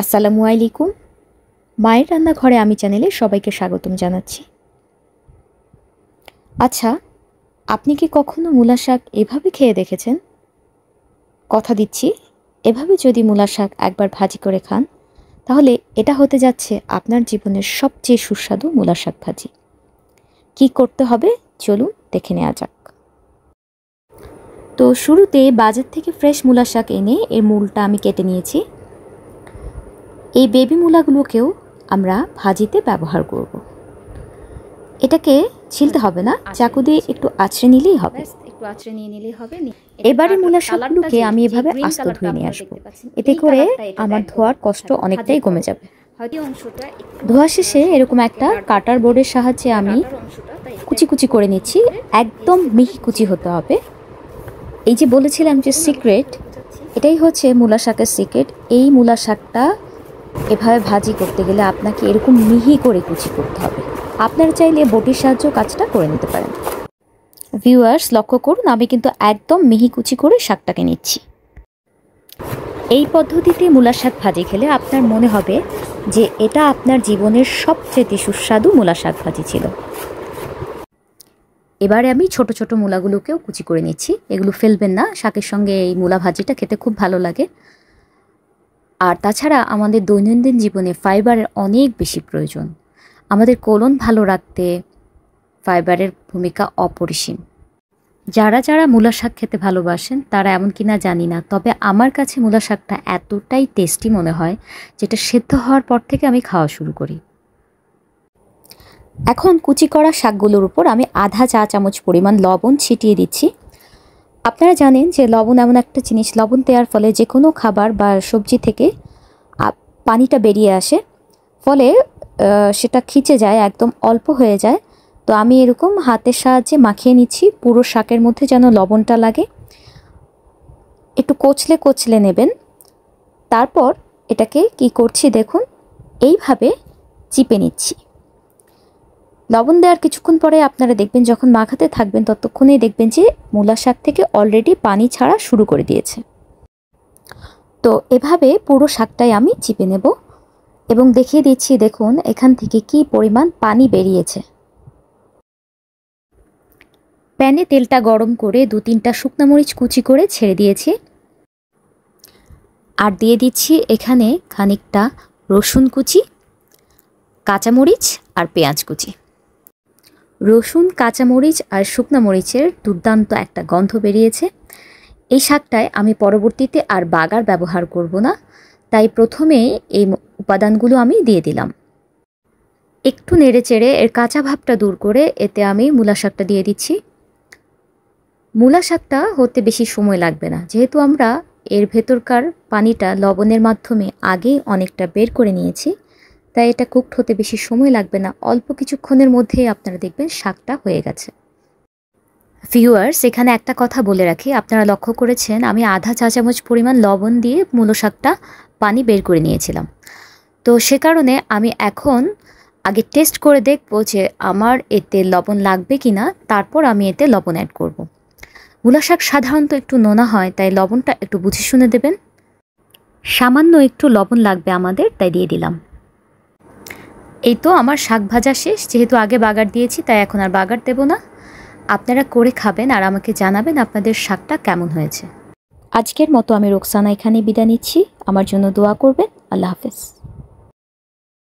আসসালামু আলাইকুম। মায়ের রান্নাঘরে আমি চ্যানেলে সবাইকে স্বাগতম জানাচ্ছি। আচ্ছা, আপনি কি কখনো মূলা শাক এভাবে খেয়ে দেখেছেন? কথা দিচ্ছি, এভাবে যদি মূলা শাক একবার ভাজি করে খান, তাহলে এটা হতে যাচ্ছে আপনার জীবনের সবচেয়ে সুস্বাদু মূলা শাক ভাজি। কি করতে হবে চলুন দেখে নেওয়া যাক। তো শুরুতে বাজার থেকে ফ্রেশ মূলা শাক এনে এর মূলটা আমি কেটে নিয়েছি। এই বেবি মূলাগুলোকেও আমরা ভাজিতে ব্যবহার করব। এটাকে ছিলতে হবে না, চাকু দিয়ে একটু আঁচড়ে নিলেই হবে। এবারে মূলা শাকগুলোকে আমি এভাবে আস্ত ধুয়ে নিয়ে আসবো। এতে করে আমার ধোয়ার কষ্ট অনেকটাই কমে যাবে। ধোয়া শেষে এরকম একটা কাটার বোর্ডের সাহায্যে আমি কুচি কুচি করে নিচ্ছি। একদম মিহি কুচি হতে হবে। এই যে বলেছিলাম যে সিক্রেট, এটাই হচ্ছে মূলা শাকের সিক্রেট। এই মূলা শাকটা এভাবে ভাজি করতে গেলে আপনাকে এরকম মিহি করে কুচি করতে হবে। আপনারা চাইলে বটির সাহায্য কাজটা করে নিতে পারেন। ভিউয়ার্স লক্ষ্য করুন, আমি কিন্তু একদম মিহি কুচি করে শাকটাকে নিচ্ছি। এই পদ্ধতিতে মূলা শাক ভাজি খেলে আপনার মনে হবে যে এটা আপনার জীবনের সবচেয়ে সুস্বাদু মূলা শাক ভাজি ছিল। এবারে আমি ছোট ছোট মূলাগুলোকেও কুচি করে নিচ্ছি। এগুলো ফেলবেন না, শাকের সঙ্গে এই মূলা ভাজিটা খেতে খুব ভালো লাগে। আর তাছাড়া আমাদের দৈনন্দিন জীবনে ফাইবারের অনেক বেশি প্রয়োজন। আমাদের কোলন ভালো রাখতে ফাইবারের ভূমিকা অপরিসীম। যারা যারা মূলা শাক খেতে ভালোবাসেন তারা এমন কিনা জানি না, তবে আমার কাছে মূলা শাকটা এতটাই টেস্টি মনে হয় যেটা সেদ্ধ হওয়ার পর থেকে আমি খাওয়া শুরু করি। এখন কুচি করা শাকগুলোর উপর আমি আধা চা চামচ পরিমাণ লবণ ছিটিয়ে দিচ্ছি। আপনারা জানেন যে লবণ এমন একটা জিনিস, লবণ দেওয়ার ফলে যে কোনো খাবার বা সবজি থেকে পানিটা বেরিয়ে আসে, ফলে সেটা খিচে যায়, একদম অল্প হয়ে যায়। তো আমি এরকম হাতের সাহায্যে মাখিয়ে নিচ্ছি পুরো শাকের মধ্যে যেন লবণটা লাগে। একটু কচলে কচলে নেবেন। তারপর এটাকে কি করছি দেখুন, এইভাবে চিপে নিচ্ছি। লবণ দেওয়ার কিছুক্ষণ পরে আপনারা দেখবেন যখন মাখাতে থাকবেন ততক্ষণেই দেখবেন যে মূলা শাক থেকে অলরেডি পানি ছাড়া শুরু করে দিয়েছে। তো এভাবে পুরো শাকটাই আমি চিপে নেব এবং দেখিয়ে দিচ্ছি দেখুন এখান থেকে কি পরিমাণ পানি বেরিয়েছে। প্যানে তেলটা গরম করে 2-3টা শুকনো মরিচ কুচি করে ছেড়ে দিয়েছি। আর দিয়ে দিচ্ছি এখানে খানিকটা রসুন কুচি, কাঁচামরিচ আর পেঁয়াজ কুচি। রসুন, কাঁচামরিচ আর শুকনো মরিচের দুর্দান্ত একটা গন্ধ বেরিয়েছে। এই শাকটায় আমি পরবর্তীতে আর বাগার ব্যবহার করব না, তাই প্রথমে এই উপাদানগুলো আমি দিয়ে দিলাম। একটু নেড়েচেড়ে এর কাঁচা ভাবটা দূর করে এতে আমি মূলা শাকটা দিয়ে দিচ্ছি। মূলা শাকটা হতে বেশি সময় লাগবে না, যেহেতু আমরা এর ভেতরকার পানিটা লবণের মাধ্যমে আগে অনেকটা বের করে নিয়েছি, তাই এটা কুকড হতে বেশি সময় লাগবে না। অল্প কিছুক্ষণের মধ্যেই আপনারা দেখবেন শাকটা হয়ে গেছে। ভিউয়ার্স এখানে একটা কথা বলে রাখি, আপনারা লক্ষ্য করেছেন আমি আধা চা চামচ পরিমাণ লবণ দিয়ে মূলো শাকটা পানি বের করে নিয়েছিলাম। তো সে কারণে আমি এখন আগে টেস্ট করে দেখব যে আমার এতে লবণ লাগবে কিনা, তারপর আমি এতে লবণ অ্যাড করব। মূলা শাক সাধারণত একটু নোনা হয়, তাই লবণটা একটু বুঝে শুনে দেবেন। সামান্য একটু লবণ লাগবে আমাদের, তাই দিয়ে দিলাম। এই তো আমার শাক ভাজা শেষ। যেহেতু আগে বাগার দিয়েছি তাই এখন আর বাগার দেব না। আপনারা করে খাবেন আর আমাকে জানাবেন আপনাদের শাকটা কেমন হয়েছে। আজকের মতো আমি রোকসানা এখানেই বিদায় নিচ্ছি। আমার জন্য দোয়া করবেন। আল্লাহ হাফেজ।